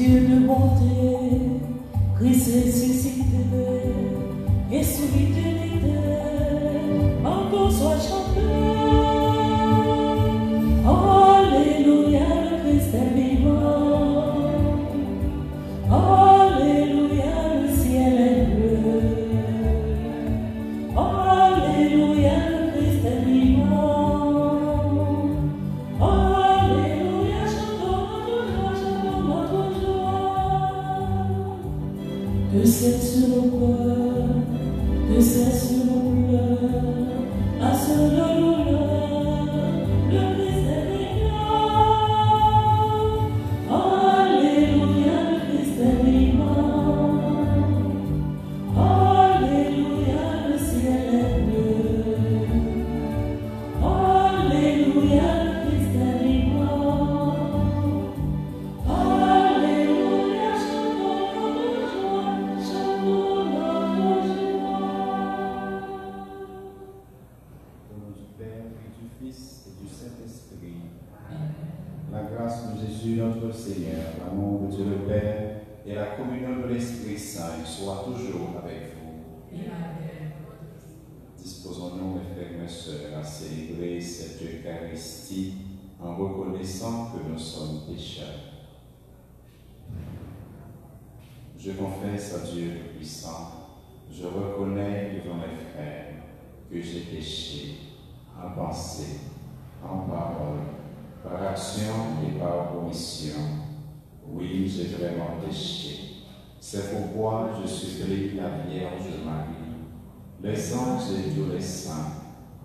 Dieu de bonté, Christ ressuscité, et sous l'éternité, encore soit chanté. Alléluia, le Christ est vivant. Alléluia, le ciel est bleu. Alléluia, le Christ est vivant. Alléluia, chantons notre joie. Que c'est sur nos cœurs, que c'est sur nos pleurs, à ce douleur, le Christ est vivant. Alléluia, le Christ est vivant. Alléluia, le ciel est bleu. Alléluia, le Christ est vivant. Alléluia, chantons notre joie, chantons notre joie. Au nom du Père, et du Fils, et du Saint-Esprit. La grâce de Jésus notre Seigneur, l'amour de Dieu le Père et la communion de l'Esprit Saint soient toujours avec vous. Disposons-nous, mes frères et mes sœurs, à célébrer cette Eucharistie en reconnaissant que nous sommes pécheurs. Je confesse à Dieu le Puissant, je reconnais devant mes frères que j'ai péché en pensée, en parole, par action et par omission. Oui, j'ai vraiment péché. C'est pourquoi je supplie la Vierge Marie, les anges et tous les saints,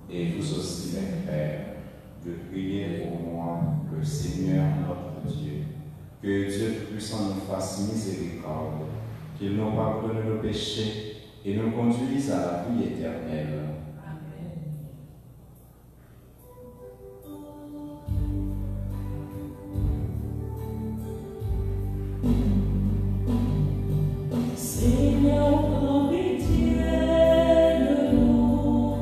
et vous aussi mes frères, de prier pour moi, le Seigneur notre Dieu. Que Dieu Tout-Puissant nous fasse miséricorde, qu'il nous pardonne nos péchés et nous conduise à la vie éternelle. Seigneur, prends pitié de nous.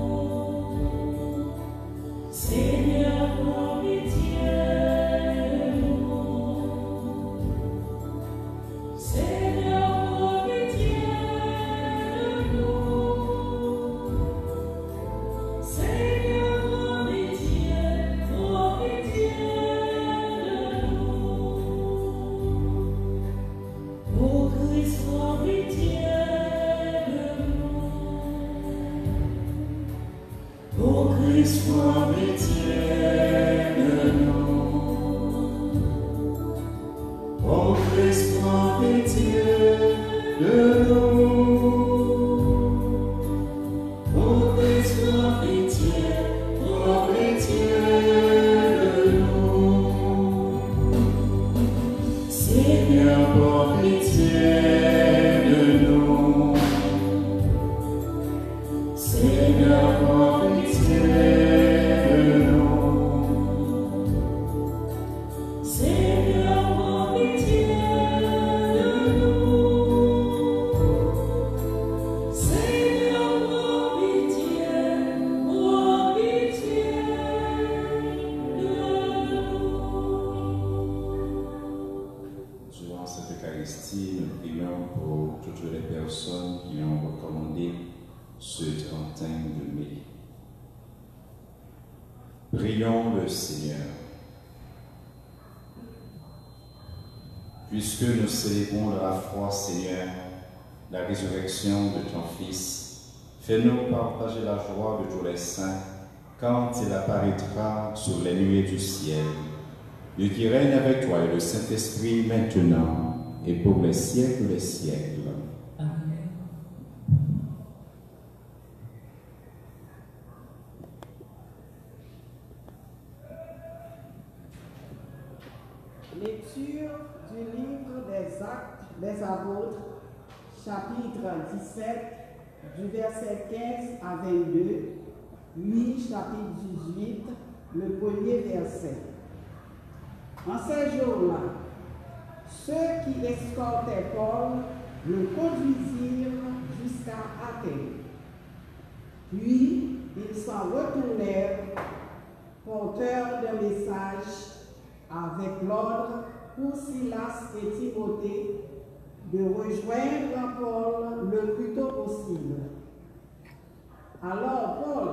Seigneur, prends pitié de nous. Seigneur, prends pitié de nous. Seigneur, prends pitié de nous. Ô Christ, prends pitié de nous. Ô Christ, prends pitié de nous. Ô Christ, prends pitié de nous. Ô Christ, prends pitié de nous. Seigneur, prends pitié de nous. Seigneur, prends pitié de nous. Seigneur, prends pitié de nous. Seigneur, prends pitié de nous. Durant cette Eucharistie, nous prions pour toutes les personnes qui ont recommandé ce 31 de mai. Prions le Seigneur. Puisque nous célébrons de la foi, Seigneur, la résurrection de ton Fils, fais-nous partager la joie de tous les saints quand il apparaîtra sur les nuées du ciel. Dieu qui règne avec toi et le Saint-Esprit maintenant et pour les siècles des siècles. Amen. Lecture du livre des Actes des Apôtres, chapitre 17, du verset 15 à 22, lui, chapitre 18, le premier verset. En ces jours-là, ceux qui escortaient Paul le conduisirent jusqu'à Athènes. Puis, ils s'en retournèrent, porteurs d'un message avec l'ordre pour Silas et Timothée de rejoindre Paul le plus tôt possible. Alors Paul,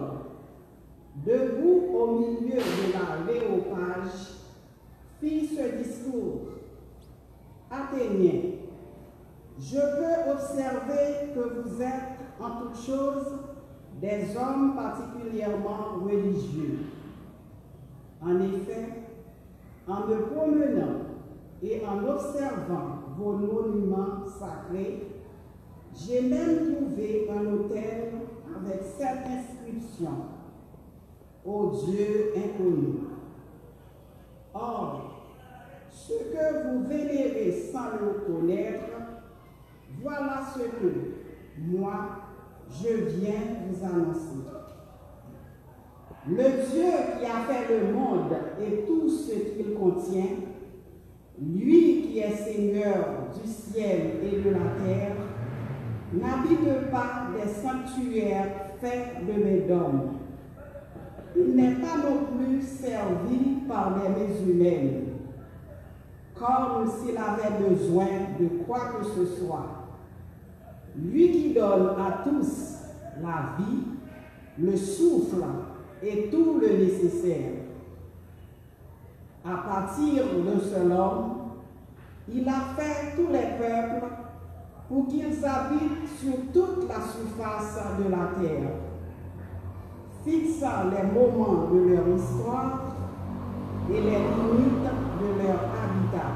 debout au milieu de l'aréopage, fit ce discours. Athéniens, je peux observer que vous êtes en toutes choses des hommes particulièrement religieux. En effet, en me promenant et en observant vos monuments sacrés, j'ai même trouvé un autel avec cette inscription: Ô Dieu inconnu. Or, ce que vous vénérez sans le connaître, voilà ce que moi, je viens vous annoncer. Le Dieu qui a fait le monde et tout ce qu'il contient, lui qui est Seigneur du ciel et de la terre, n'habite pas des sanctuaires faits de mains d'hommes. Il n'est pas non plus servi par des mains humaines, comme s'il avait besoin de quoi que ce soit. Lui qui donne à tous la vie, le souffle et tout le nécessaire. À partir d'un seul homme, il a fait tous les peuples pour qu'ils habitent sur toute la surface de la terre, fixant les moments de leur histoire et les limites de leur habitat.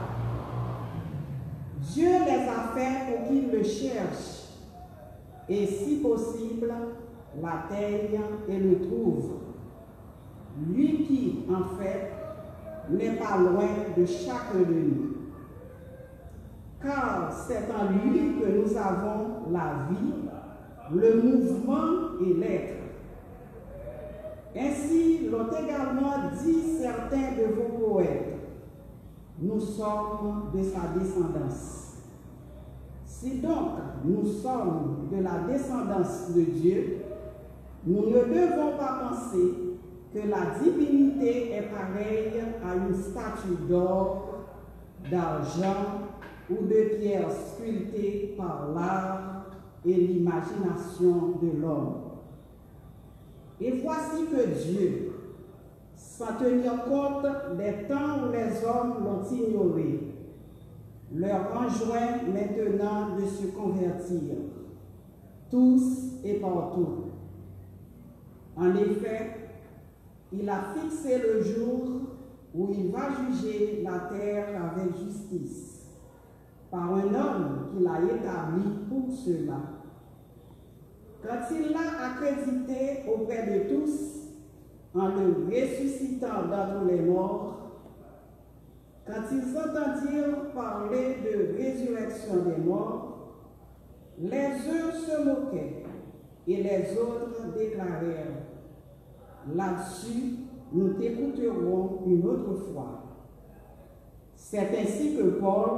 Dieu les a faits pour qu'ils le cherchent et, si possible, l'atteignent et le trouvent. Lui qui, en fait, n'est pas loin de chacun de nous. Car c'est en lui que nous avons la vie, le mouvement et l'être. Ainsi l'ont également dit certains de vos poètes: nous sommes de sa descendance. Si donc nous sommes de la descendance de Dieu, nous ne devons pas penser que la divinité est pareille à une statue d'or, d'argent ou de pierre sculptée par l'art et l'imagination de l'homme. Et voici que Dieu, sans tenir compte des temps où les hommes l'ont ignoré, leur enjoint maintenant de se convertir, tous et partout. En effet, il a fixé le jour où il va juger la terre avec justice, par un homme qu'il a établi pour cela. Quand il l'a accrédité auprès de tous, en le ressuscitant d'entre les morts, quand ils entendirent parler de résurrection des morts, les uns se moquaient et les autres déclarèrent: là-dessus, nous t'écouterons une autre fois. C'est ainsi que Paul,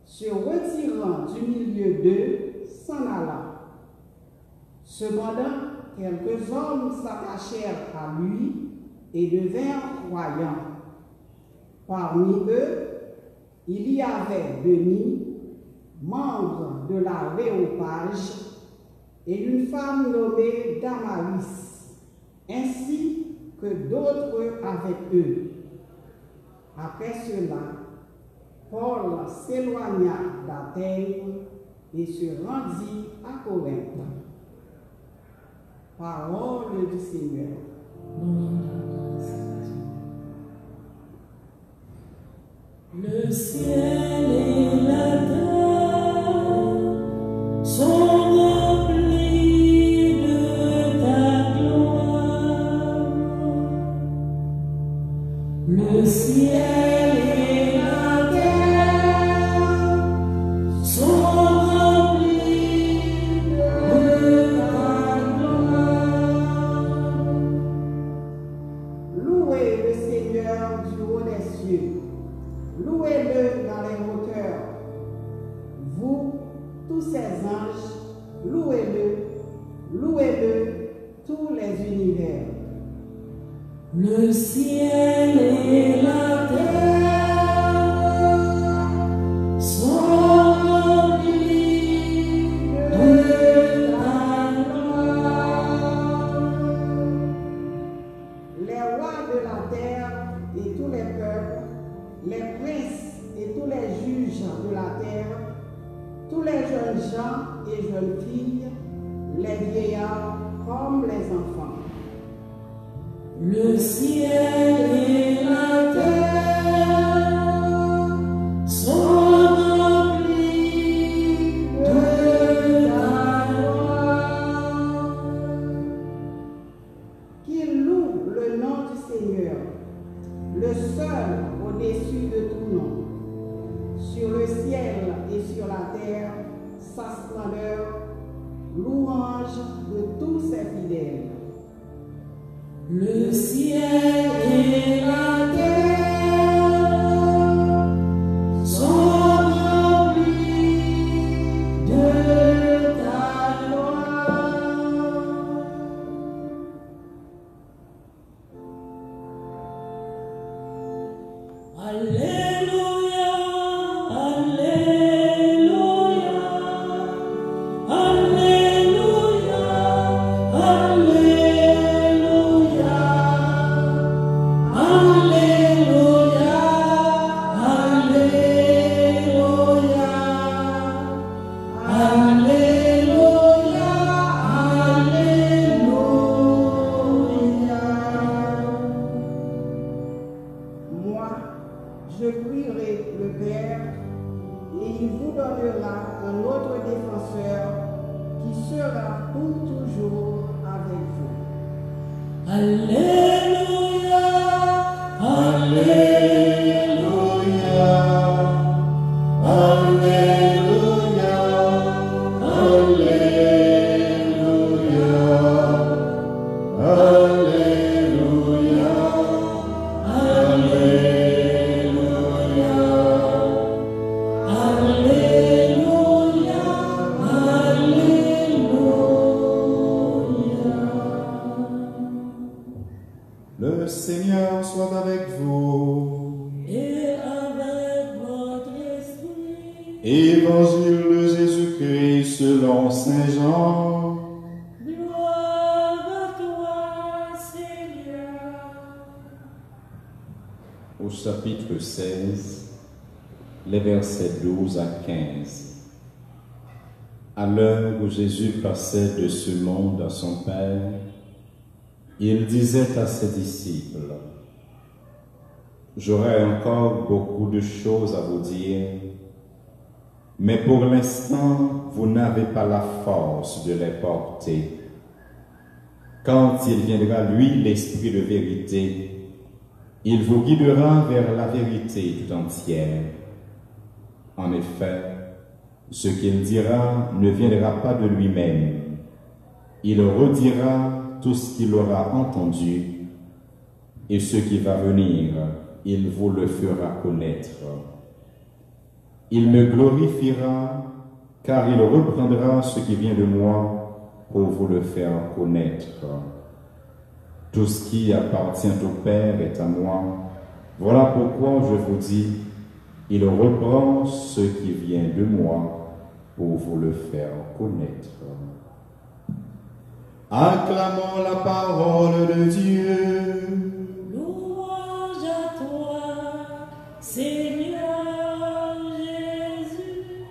se retirant du milieu d'eux, s'en alla. Cependant, quelques hommes s'attachèrent à lui et devinrent croyants. Parmi eux, il y avait Denis, membre de l'Aréopage, et une femme nommée Damaris, ainsi que d'autres avec eux. Après cela, Paul s'éloigna d'Athènes et se rendit à Corinthe. Parole du Seigneur. Le ciel et la terre sont remplis de ta gloire. Le ciel et la terre sont remplis de ta gloire. Louez le Seigneur du haut des cieux. Louez-le dans les hauteurs. Vous, tous ces anges, louez-le, louez-le, tous les univers. Le ciel et la terre les princes et tous les juges de la terre, tous les jeunes gens et jeunes filles, les vieillards comme les enfants. Le ciel et la terre sont remplis de ta gloire. Qu'ils louent le nom du Seigneur, le seul au-dessus de tout nom. Sur le ciel et sur la terre, sa splendeur, louange de tous ses fidèles. Le ciel et la terre sont remplis de ta gloire. Alléluia, Alléluia, Alléluia, Alléluia, Alléluia, Alléluia, Alléluia, Alléluia. Moi, je prierai le Père, et il vous donnera un autre défenseur qui sera pour toujours avec vous. Alléluia, Alléluia, Alléluia, Alléluia, Alléluia, Alléluia, Alléluia. Le Seigneur soit avec vous. Et avec votre esprit, Évangile de Jésus-Christ selon Saint Jean. gloire à toi, Seigneur. Au chapitre 16, les versets 12 à 15. À l'heure où Jésus passait de ce monde à son Père, il disait à ses disciples: j'aurai encore beaucoup de choses à vous dire, mais pour l'instant, vous n'avez pas la force de les porter. Quand il viendra, lui, l'Esprit de vérité, il vous guidera vers la vérité tout entière. En effet, ce qu'il dira ne viendra pas de lui-même. Il redira tout ce qu'il aura entendu, et ce qui va venir, il vous le fera connaître. Il me glorifiera, car il reprendra ce qui vient de moi pour vous le faire connaître. Tout ce qui appartient au Père est à moi. Voilà pourquoi je vous dis, il reprend ce qui vient de moi pour vous le faire connaître. Acclamons la parole de Dieu. Louange à toi, Seigneur Jésus.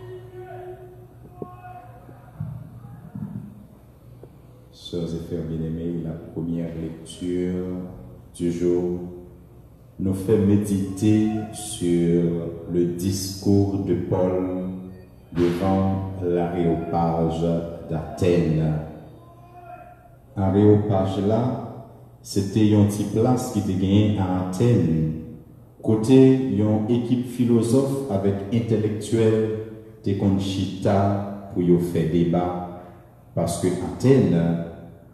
Sœurs et frères bien-aimés, la première lecture du jour nous fait méditer sur le discours de Paul devant l'Aréopage d'Athènes. Aréopage là, c'était une petite place qui était gagnée à Athènes. Côté une équipe philosophe avec intellectuels, t'es qu'on chita pour y faire débat. Parce que Athènes,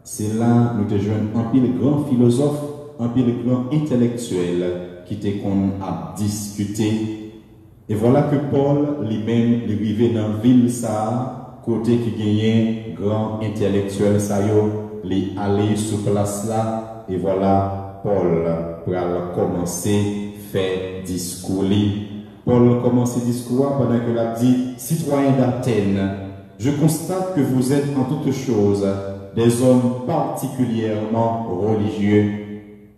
c'est là nous te joignons un pile grand philosophe, un pile grand intellectuel qui t'es qu'on a discuté. Et voilà que Paul lui-même lui vivait dans la ville ça, côté qui gagnait grand intellectuel ça yo. Les aller sur place là, et voilà Paul pour commencer faire discours. Paul commence ce discours pendant que l'a dit: citoyens d'Athènes, je constate que vous êtes en toutes choses des hommes particulièrement religieux.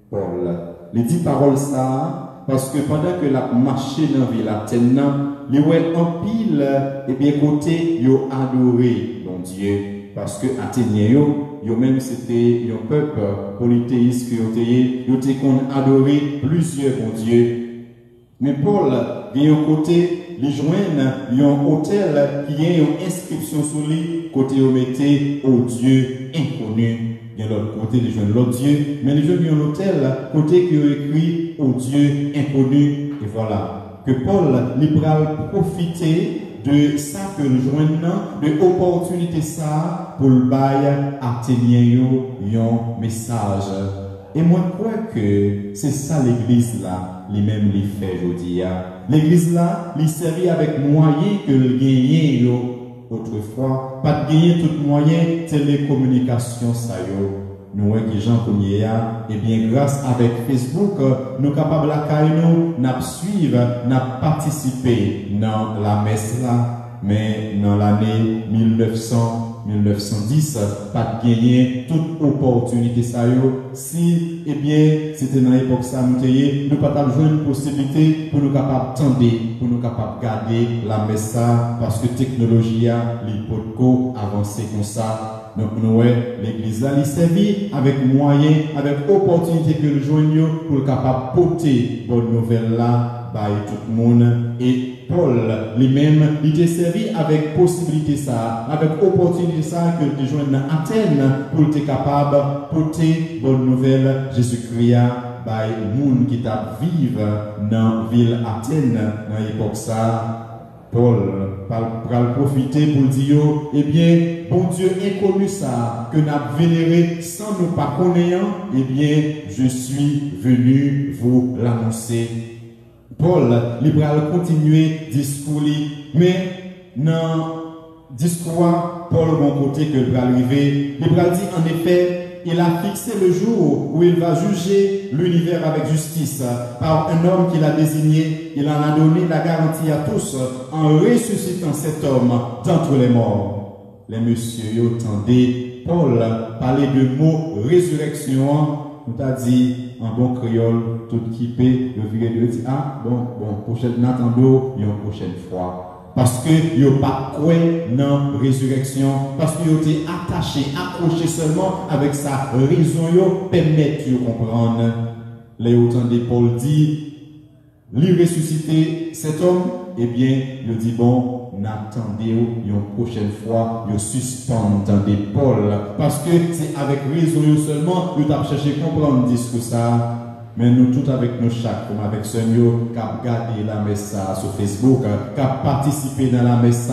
Paul, les 10 paroles ça, parce que pendant que la marché dans la ville Athènes, les ouais en pile, et bien côté, ils ont adoré bon Dieu, parce que Athéniens, yo même c'était un peuple polythéiste qui ont été adoré plusieurs bon Dieu. Mais Paul, il y a un côté, les joignent, il y a un hôtel qui a une inscription sur lui, côté où mettez au Dieu inconnu. Il y a l'autre côté, les joignent l'autre Dieu, mais les joignent un hôtel, côté qui est écrit au Dieu inconnu. Et voilà, que Paul, libéral, profiter de ça que le joignent, de l'opportunité ça, pour le bail Athénien, un message. Et moi, je crois que c'est ça l'église là, les mêmes les fait aujourd'hui. L'église là, il servit avec moyen que le gagner autrefois. Pas de gagner tout moyen, télécommunication ça yo. Nous voyons que les gens comme y a, et bien grâce avec Facebook, nous capables la nous suivre, participer dans la messe là, mais dans l'année 1910, pas de gagner toute opportunité ça yo. Si, eh bien, c'était dans l'époque ça, nous pas jouer une possibilité pour nous capables tendre, pour nous capables garder la messe ça, parce que technologie a, les podcasts avancé comme ça. Donc, nous, l'église là, il servit avec moyens, avec opportunité que le joignons pour le capable porter bonne nouvelle là, by tout le monde. Et Paul, lui-même, il était servi avec possibilité ça, avec opportunité ça que de joindre Athènes pour être capable de porter bonne nouvelle Jésus-Christ by monde qui t'a vivre dans la ville Athènes dans l'époque ça. Paul va profiter pour dire, eh bien, bon Dieu inconnu ça, que nous avons vénéré sans nous pas connaître, eh bien, je suis venu vous l'annoncer. Paul, il va continuer discours, mais dans discours, Paul, bon côté que il va arriver, il va dire en effet, il a fixé le jour où il va juger l'univers avec justice par un homme qu'il a désigné. Il en a donné la garantie à tous en ressuscitant cet homme d'entre les morts. Les messieurs entendez Paul parler de mot résurrection. On t'a dit en bon créole, tout équipé, le viré de dit ah bon, prochaine n'attendons une prochaine fois. Parce que yo pas quoi dans résurrection, parce que yo été attaché, accroché seulement avec sa raison yo permettre de comprendre. Les autant de Paul dit, lui ressusciter cet homme, eh bien, il dit bon, n'attendez une prochaine fois, yo suspend de Paul, parce que c'est avec raison yo seulement que tu as cherché à comprendre discours ça. Mais nous tous avec nos chaque, comme avec ce mieux, qui a regardé la messe sur Facebook, qui a participé dans la messe,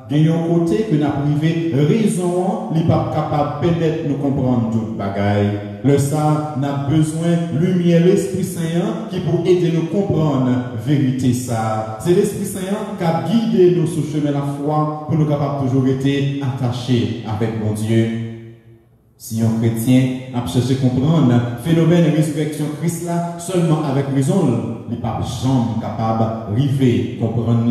gagnons côté que nous avons privé raison, n'est pas capable peut-être nous comprendre toute bagaille. Le ça n'a besoin lumière l'Esprit Saint qui pour aider nous comprendre vérité ça. C'est l'Esprit Saint qui a guidé nous sur le chemin de la foi pour nous capables toujours être attachés avec mon Dieu. Si un chrétien a cherché à comprendre le phénomène de résurrection Christ là, seulement avec raison, il n'est pas jamais capable d'arriver à comprendre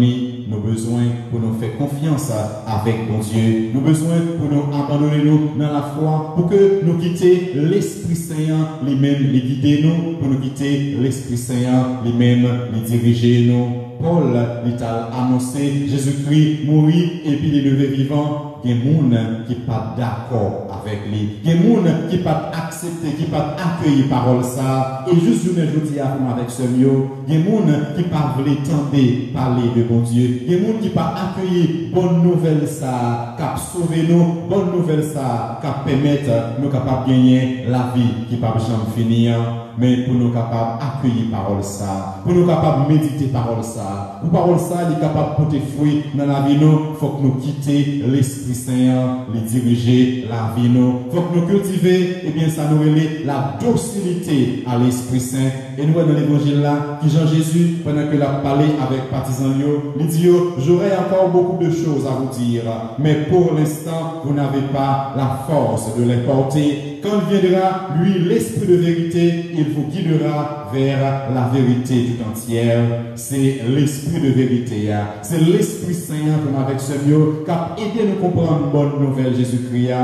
nos besoins pour nous faire confiance avec mon Dieu. Nos besoins pour nous abandonner nous dans la foi, pour que nous quitter l'Esprit Saint, lui-même les guider nous, pour nous quitter l'Esprit Saint, lui-même les diriger nous. Paul, il a annoncé Jésus-Christ mourir et puis il est levé vivant. Il y a des gens qui ne sont pas d'accord avec lui. Il y a des gens qui ne sont pas acceptés, qui ne sont pas accueillis parole ça. Et juste je dis avec ce mieux, il y a des gens qui ne sont pas tenter parler de bon Dieu. Il y a des gens qui ne sont pas accueillir bonne nouvelle ça, qui a sauvé nous, bonne nouvelle ça, qui a permettre nous capables de gagner la vie qui ne peut jamais finir. Mais pour nous capables d'accueillir parole ça, pour nous capables de méditer parole ça, pour parole ça, il est capable de porter fruit dans la vie nous, il faut que nous quittions l'Esprit Saint, les diriger la vie nous, il faut que nous cultivions, et bien ça nous relève la docilité à l'Esprit Saint. Et nous voyons dans l'évangile là, qui Jean Jésus, pendant qu'il a parlé avec partisans, il dit, j'aurai encore beaucoup de choses à vous dire, mais pour l'instant, vous n'avez pas la force de les porter. Quand viendra, lui, l'Esprit de vérité, il vous guidera vers la vérité tout entière. C'est l'Esprit de vérité. C'est l'Esprit Saint, comme avec ce mieux, qui a aidé nous comprendre une bonne nouvelle Jésus-Christ.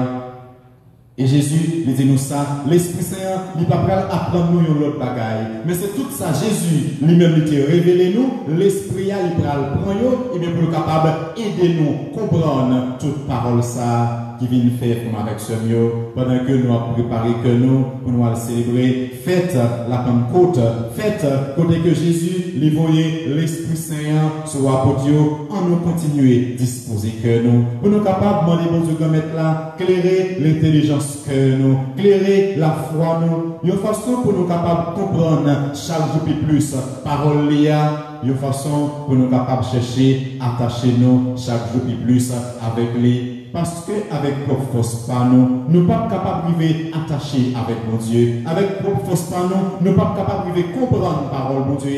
Et Jésus, il dit nous ça, l'Esprit Saint, il ne va pas apprendre nous une autre bagaille. Mais c'est tout ça, Jésus, lui-même, il te révélé nous, l'Esprit, il va le prendre, et bien pour le capable, aider nous, comprendre toute parole ça, qui vient faire comme avec ce mieux, pendant que nous avons préparé que nous, pour nous aller célébrer, faites la Pentecôte, faites, côté que Jésus, lui voyait l'Esprit Saint sur apôtre, en nous continuer, disposer que nous, pour nous capables, demander bon Dieu, comme mettre là, clairer l'intelligence que nous, clairer la foi nous, une façon pour nous capables de comprendre chaque jour plus, parole liée, une façon pour nous capables de chercher, attacher nous chaque jour plus avec les. Parce qu'avec propre force par nous, nous ne sommes pas capables de vivre attachés avec mon Dieu. Avec propre force par nous, nous ne sommes pas capables de vivre comprendre la parole, mon Dieu.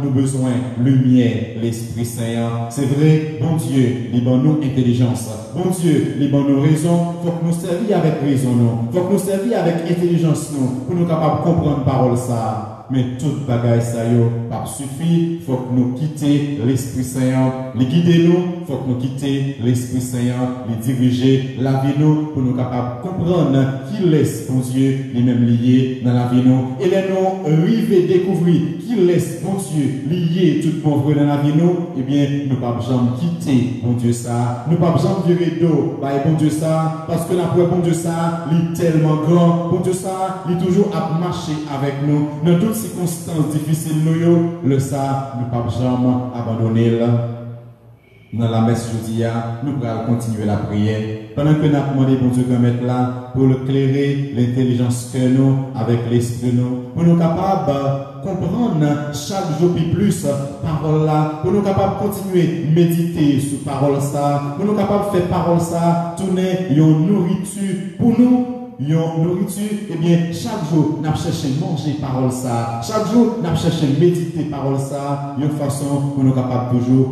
Nous avons besoin de lumière, l'Esprit Saint. C'est vrai, bon Dieu, il donne nous intelligence. Bon Dieu, il donne nous raison. Il faut que nous servions avec raison. Il faut que nous servions avec intelligence pour nous capables de comprendre la parole. Ça. Mais toute bagaille ça yo pas suffit, faut que nous quitter l'Esprit Saint, les guider nous, faut que nous quitter l'Esprit Saint, les diriger la vie nous pour nous capables de comprendre qui laisse bon Dieu les mêmes liés dans la vie nous et les nous arriver découvrir qui laisse bon Dieu lier tout bon vrai dans la vie nous, et bien nous pas jamais quitter bon Dieu ça, nous pas jamais virer dos bah bon Dieu ça parce que la preuve bon Dieu ça, il est tellement grand, bon Dieu ça, il est toujours à marcher avec nous dans toutes circonstances difficiles nous le ça nous pas jamais abandonner là. Dans la messe jeudi, nous allons continuer la prière. Pendant que nous avons demandé bon Dieu de mettre là pour éclairer l'intelligence que nous, avec l'esprit nous, pour nous capables de comprendre chaque jour plus parole là, pour nous capables de continuer à méditer sur parole ça, pour nous capables de faire parole ça, tourner une nourriture pour nous. Yon nourriture, eh bien, chaque jour, nous cherchons manger parole ça. Chaque jour, nous cherchons méditer parole ça. Une façon pour nous capables toujours.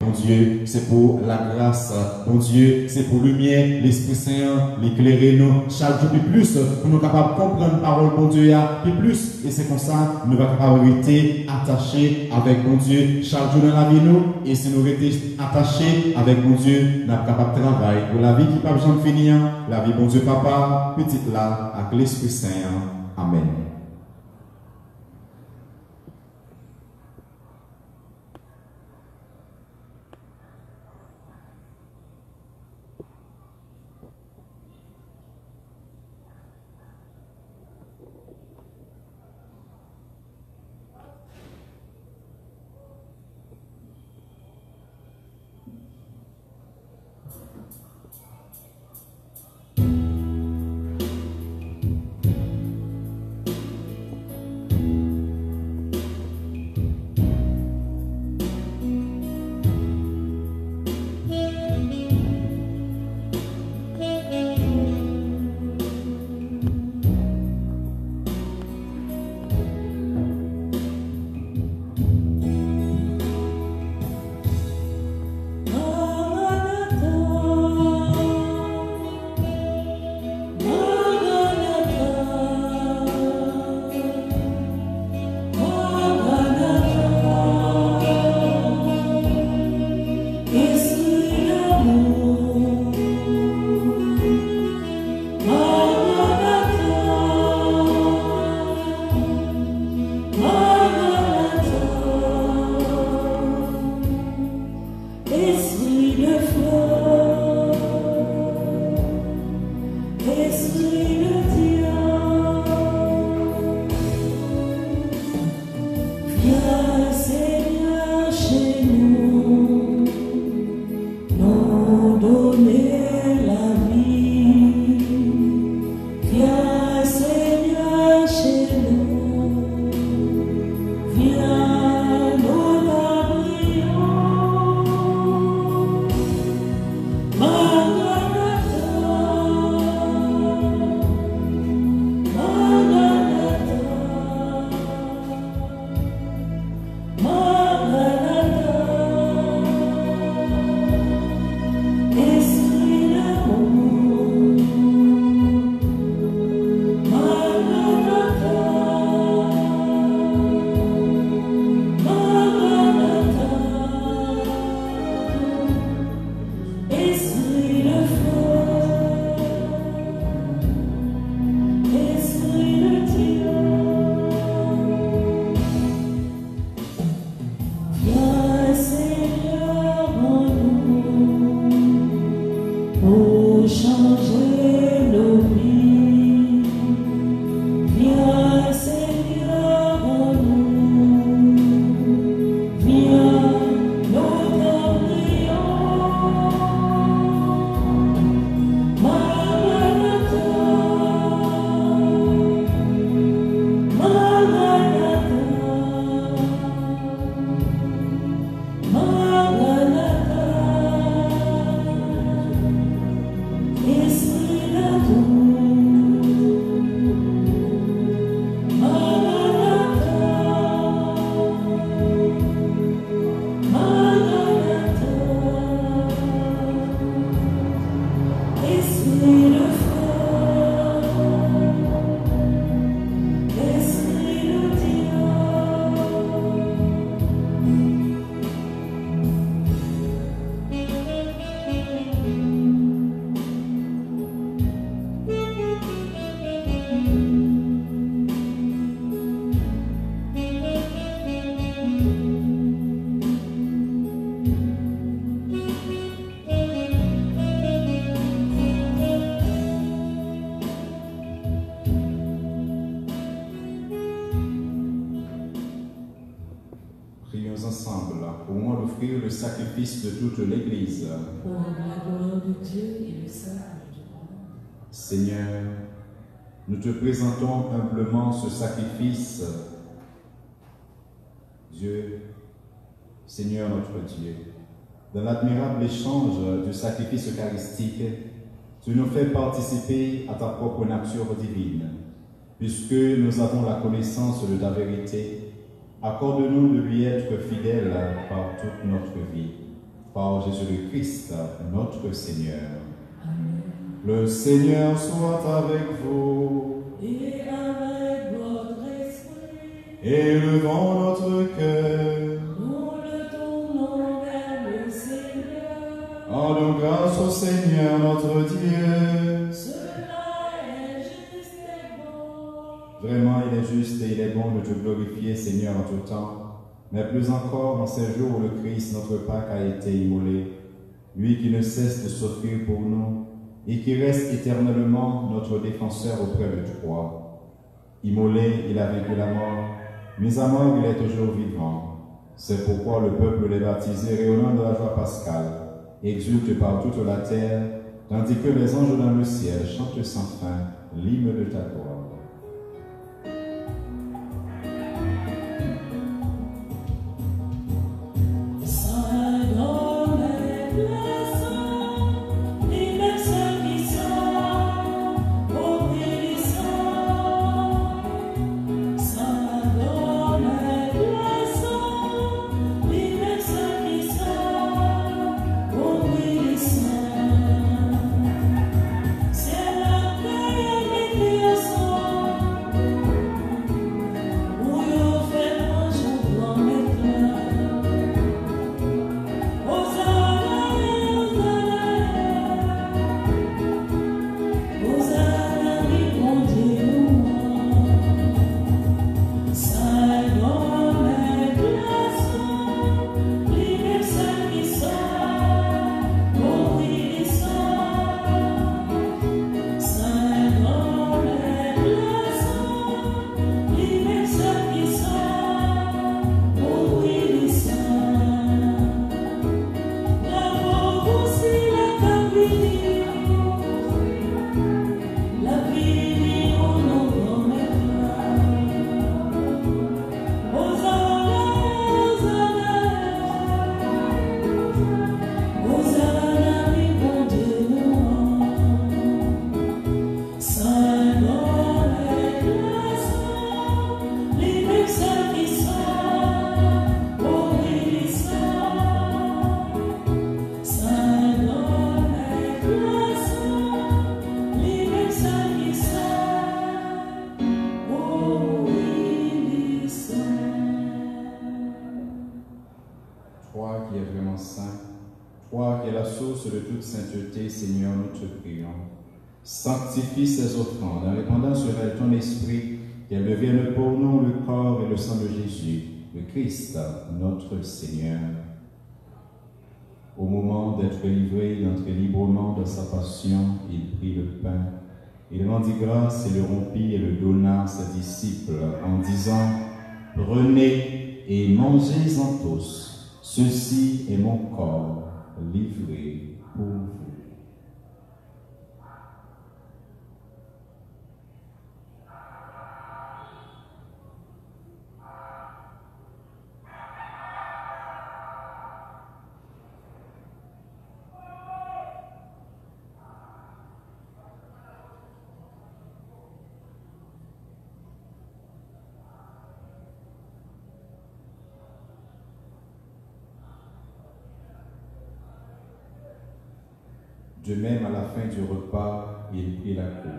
Bon Dieu, c'est pour la grâce. Bon Dieu, c'est pour lumière, l'Esprit Saint, l'éclairer nous. Chaque jour, plus, pour nous capables de comprendre parole, bon Dieu, puis plus. Et c'est comme ça, nous sommes capables de rester attachés avec bon Dieu chaque jour dans la vie, nous. Et si nous restons attachés avec bon Dieu, nous sommes capables de travailler pour la vie qui n'a pas besoin de finir. La vie, bon Dieu, Papa, petite là, avec l'Esprit Saint. Amen. Prions ensemble au moment d'offrir le sacrifice de toute l'Église. Pour la gloire de Dieu et le salut du monde. Seigneur, nous te présentons humblement ce sacrifice. Dieu, Seigneur notre Dieu, dans l'admirable échange du sacrifice eucharistique, tu nous fais participer à ta propre nature divine. Puisque nous avons la connaissance de ta vérité, accorde-nous de lui être fidèles par toute notre vie. Par Jésus-Christ, notre Seigneur. Amen. Le Seigneur soit avec vous. Et avec votre esprit, Élevons notre cœur. nous le tournons vers le Seigneur. Rendons grâce au Seigneur notre Dieu. Cela est juste et bon. Vraiment, il est juste et il est bon de te glorifier, Seigneur, en tout temps, mais plus encore en ces jours où le Christ, notre Pâque, a été immolé, lui qui ne cesse de s'offrir pour nous et qui reste éternellement notre défenseur auprès de toi. Immolé, il a vaincu la mort, mis à mort, il est toujours vivant. C'est pourquoi le peuple l'est baptisé, rayonnant de la joie pascale, exulte par toute la terre, tandis que les anges dans le ciel chantent sans fin l'hymne de ta gloire. Toi qui es vraiment saint, toi qui es la source de toute sainteté, Seigneur, nous te prions. Sanctifie ces offrandes en répandant sur elles ton esprit, qu'elles deviennent pour nous le corps et le sang de Jésus, le Christ, notre Seigneur. Au moment d'être livré, d'entrer librement dans sa passion, il prit le pain. Il rendit grâce et le rompit et le donna à ses disciples en disant « Prenez et mangez-en tous. Ceci est mon corps livré pour vous. » De même, à la fin du repas, il prit la coupe.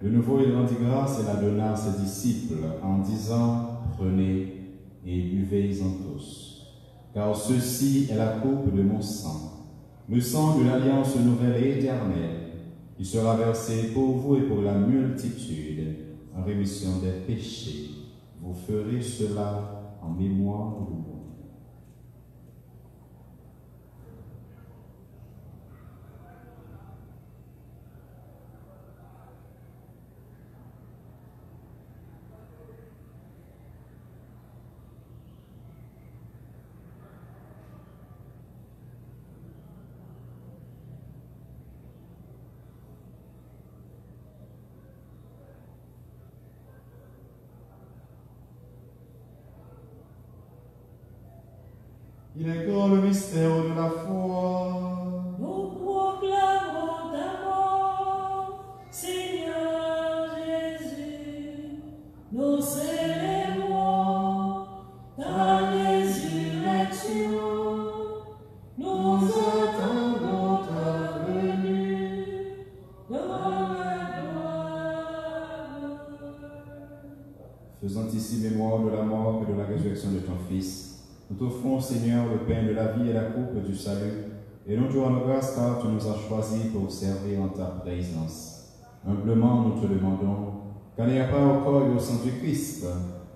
De nouveau, il rendit grâce et la donna à ses disciples en disant « Prenez et buvez-en tous, car ceci est la coupe de mon sang, le sang de l'alliance nouvelle et éternelle, qui sera versé pour vous et pour la multitude en rémission des péchés. Vous ferez cela en mémoire de moi. » Il est grand le mystère de la foi. Nous proclamons ta mort, Seigneur Jésus. Nous célébrons ta résurrection. Nous attendons ta venue dans la gloire. Faisant ici mémoire de la mort et de la résurrection de ton Fils, nous t'offrons, Seigneur, le pain de la vie et la coupe du salut, et nous te rendons grâce car tu nous as choisis pour servir en ta présence. Humblement, nous te demandons, qu'en n'ayant pas au corps et au sang du Christ,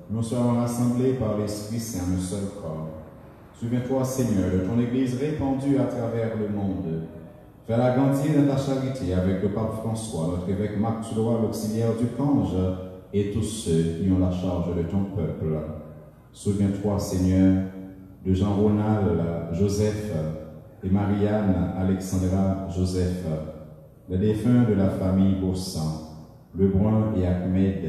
nous soyons rassemblés par l'Esprit Saint en un seul corps. Souviens-toi, Seigneur, de ton Église répandue à travers le monde. Fais-la grandir dans ta charité avec le pape François, notre évêque Marc Tulois, l'auxiliaire du Cange, et tous ceux qui ont la charge de ton peuple. Souviens-toi, Seigneur, de Jean-Ronald Joseph et Marianne Alexandra Joseph, les défunts de la famille Bossan, Lebrun et Ahmed,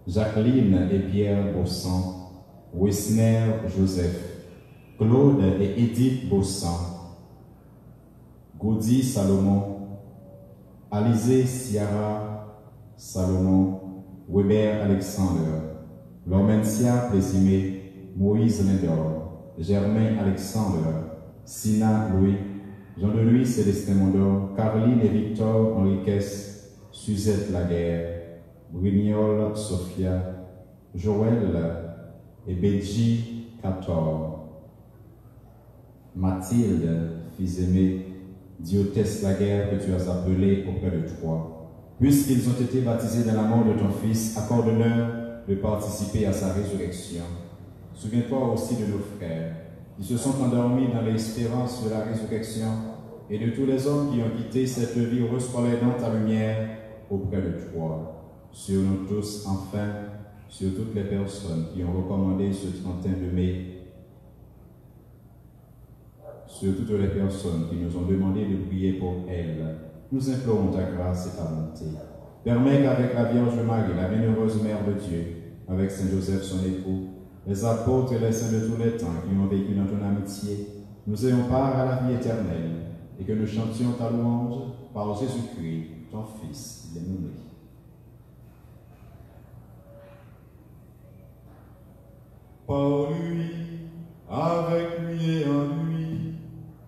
Jacqueline et Pierre Bossan, Wessner Joseph, Claude et Edith Bossan, Gaudi Salomon, Alizé Ciara Salomon, Weber Alexandre, Lormencia Plésime, Moïse Nédor, Germain Alexandre, Sina Louis, Jean-de-Louis Célestin Mondor, Caroline et Victor Henriquez, Suzette Laguerre, Brignol Sophia, Joël et Béji Cator, Mathilde, fils aimé, Diothès Laguerre que tu as appelé auprès de toi. Puisqu'ils ont été baptisés dans la mort de ton Fils, accorde-leur de participer à sa résurrection. Souviens-toi aussi de nos frères qui se sont endormis dans l'espérance de la résurrection et de tous les hommes qui ont quitté cette vie resplendissant ta lumière auprès de toi. Sur nous tous, enfin, sur toutes les personnes qui ont recommandé ce 31 de mai, sur toutes les personnes qui nous ont demandé de prier pour elles, nous implorons ta grâce et ta bonté. Permets qu'avec la Vierge Marie, la bienheureuse Mère de Dieu, avec Saint Joseph son époux, les apôtres et les saints de tous les temps qui ont vécu dans ton amitié, nous ayons part à la vie éternelle et que nous chantions ta louange par Jésus-Christ, ton Fils, bien-aimé. Par lui, avec lui et en lui,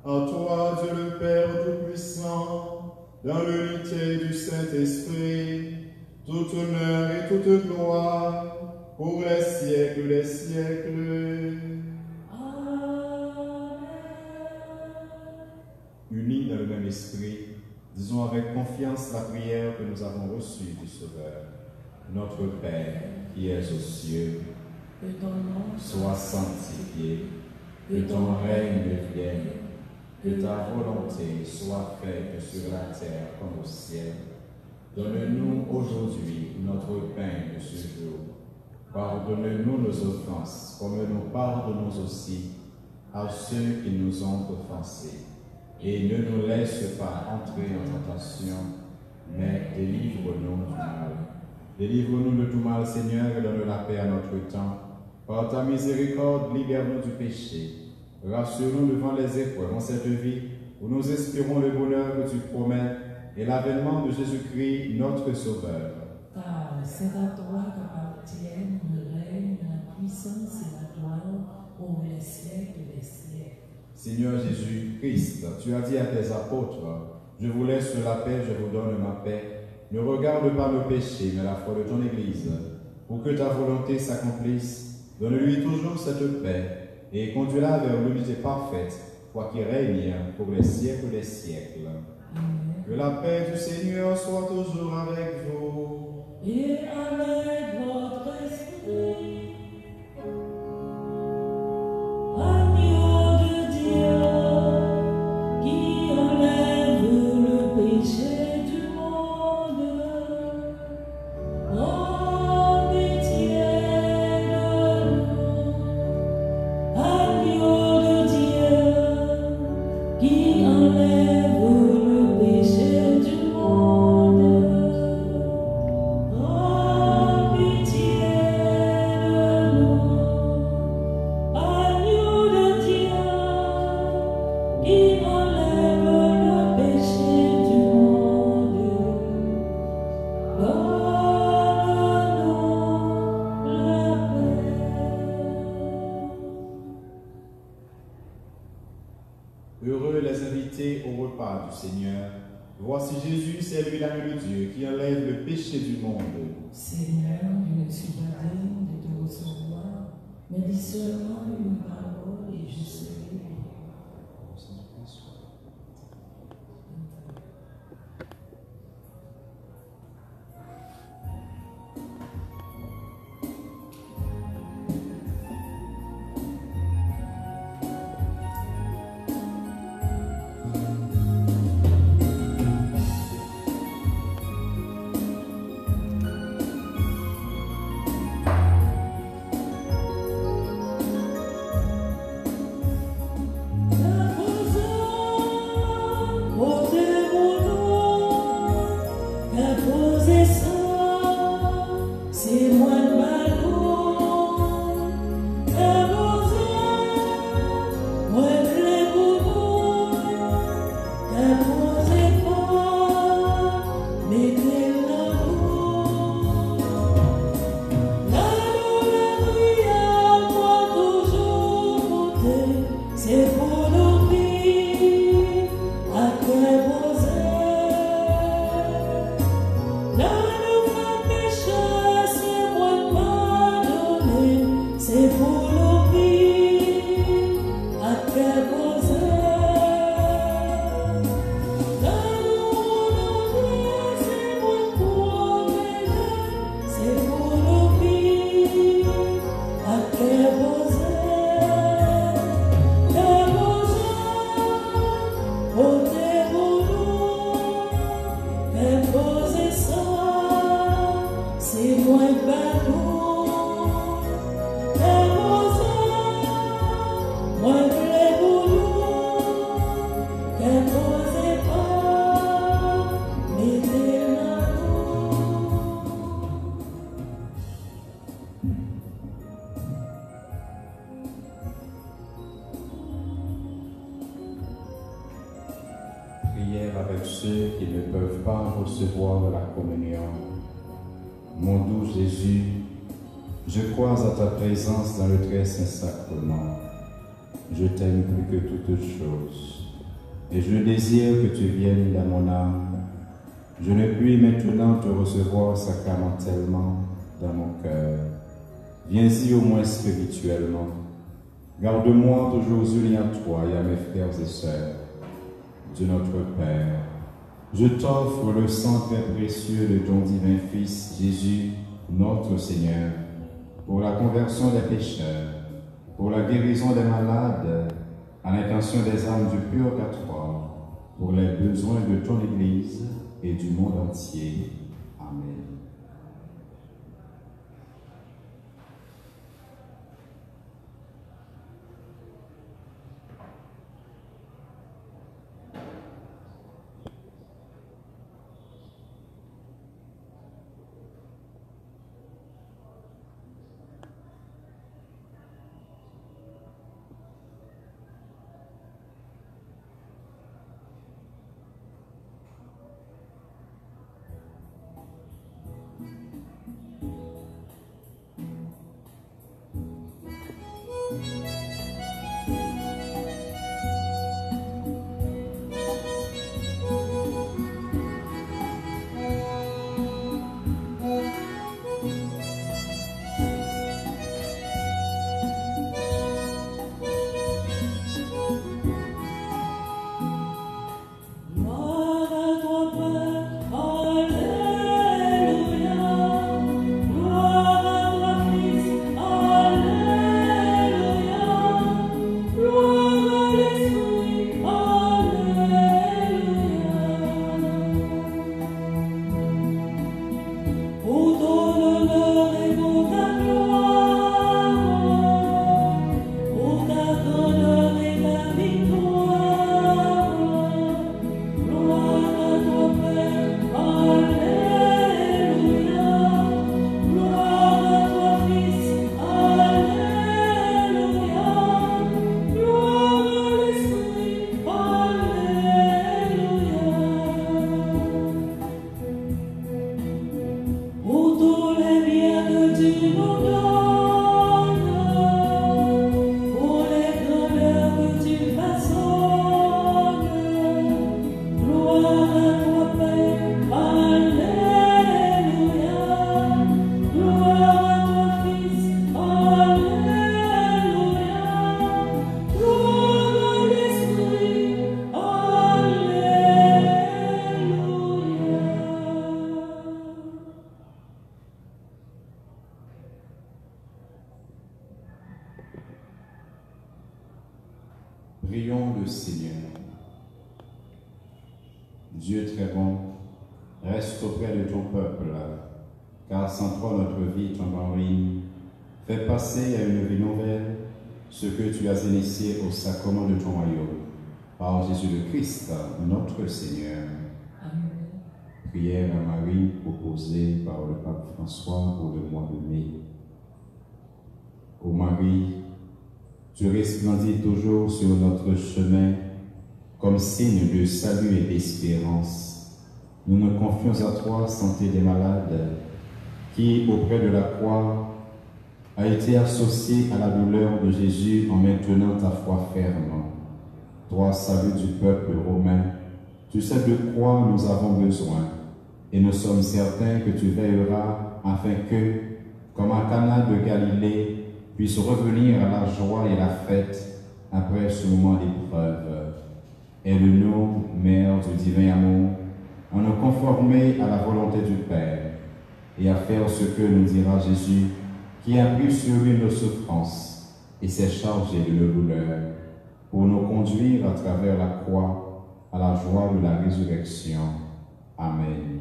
à toi, Dieu le Père Tout-Puissant, dans l'unité du Saint-Esprit, tout honneur et toute gloire, pour les siècles des siècles. Amen. Unis dans le même esprit, disons avec confiance la prière que nous avons reçue du Sauveur. Notre Père, qui es aux cieux, Que ton nom sois sanctifié, que ton règne vienne, que ta volonté soit faite sur la terre comme au ciel. Donne-nous aujourd'hui notre pain de ce jour. Pardonne-nous nos offenses, comme nous pardonnons aussi à ceux qui nous ont offensés. Et ne nous laisse pas entrer en tentation, mais délivre-nous du mal. Délivre-nous de tout mal, Seigneur, et donne la paix à notre temps. Par ta miséricorde, libère-nous du péché. Rassure-nous devant les épreuves en cette vie, où nous espérons le bonheur que tu promets et l'avènement de Jésus-Christ, notre Sauveur. Car c'est à toi qu'appartiennent le règne, la puissance et la gloire pour les siècles des siècles. Seigneur Jésus-Christ, tu as dit à tes apôtres, je vous laisse la paix, je vous donne ma paix. Ne regarde pas nos péchés, mais la foi de ton Église. Pour que ta volonté s'accomplisse, donne-lui toujours cette paix et conduis-la vers l'unité parfaite, toi qui règnes pour les siècles des siècles. Amen. Que la paix du Seigneur soit toujours avec vous. Et avec votre esprit. Agneau de Dieu, qui enlève le péché du monde, oh pitié de nous. Agneau de Dieu, qui enlève le péché du monde, oh pitié de Heureux les invités au repas du Seigneur. Voici Jésus, c'est lui l'agneau de Dieu qui enlève le péché du monde. Seigneur, je ne suis pas digne de te recevoir, mais dis seulement une parole et je serai guéri. Prière avec ceux qui ne peuvent pas recevoir la communion. Mon doux Jésus, je crois à ta présence dans le très saint sacrement. Je t'aime plus que toutes choses et je désire que tu viennes dans mon âme. Je ne puis maintenant te recevoir sacramentellement dans mon cœur. Viens-y au moins spirituellement. Garde-moi toujours uni à toi et à mes frères et sœurs. Dieu notre Père, je t'offre le sang très précieux de ton divin Fils, Jésus, notre Seigneur, pour la conversion des pécheurs, pour la guérison des malades, à l'intention des âmes du purgatoire, pour les besoins de ton Église et du monde entier. Amen. Gloire à toi, Fils, Alléluia. Prions le Seigneur. Dieu très bon, reste auprès de ton peuple, car sans toi notre vie tombe en ruine. Fais passer à une vie nouvelle ce que tu as initié au sacrement de ton royaume. Par Jésus le Christ, notre Seigneur. Amen. Prière à Marie proposée par le pape François pour le mois de mai. Ô Marie, tu resplendis toujours sur notre chemin comme signe de salut et d'espérance. Nous nous confions à toi, santé des malades, qui, auprès de la croix, a été associé à la douleur de Jésus en maintenant ta foi ferme. Toi, salut du peuple romain, tu sais de quoi nous avons besoin, et nous sommes certains que tu veilleras afin que, comme à Cana de Galilée, puisse revenir à la joie et la fête après ce moment d'épreuve. Aide-nous, Mère du divin amour, à nous conformer à la volonté du Père et à faire ce que nous dira Jésus, qui a pris sur lui nos souffrances et s'est chargé de nos douleurs, pour nous conduire à travers la croix à la joie de la résurrection. Amen.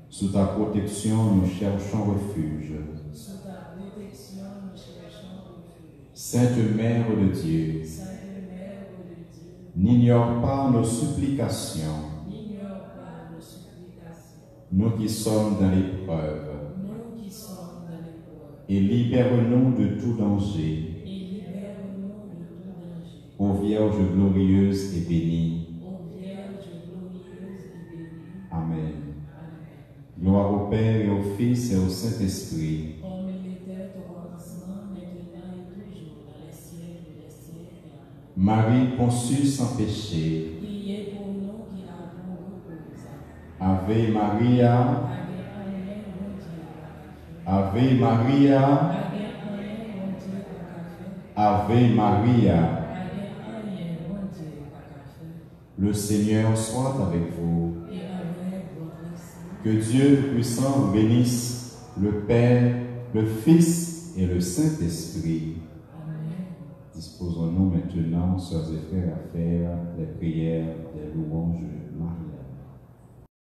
Sous ta protection, nous cherchons refuge. Sous ta protection, nous cherchons refuge. Sainte Mère de Dieu, Sainte Mère de Dieu, n'ignore pas nos supplications, n'ignore pas nos supplications. nous qui sommes dans l'épreuve, Nous qui sommes dans l'épreuve, et libère-nous de tout danger. et libère-nous de tout danger. Ô Vierge glorieuse et bénie. Ô Vierge glorieuse et bénie. Amen. Amen. Gloire au Père et au Fils et au Saint-Esprit. Comme il était au commencement, maintenant et toujours, dans les siècles des siècles. Amen. Marie conçue sans péché. Priez pour nous qui avons repos. Ave Maria, Ave Maria, Ave Maria. Le Seigneur soit avec vous. Que Dieu puissant vous bénisse, le Père, le Fils et le Saint-Esprit. Disposons-nous maintenant, sœurs et frères, à faire les prières des louanges de Marie.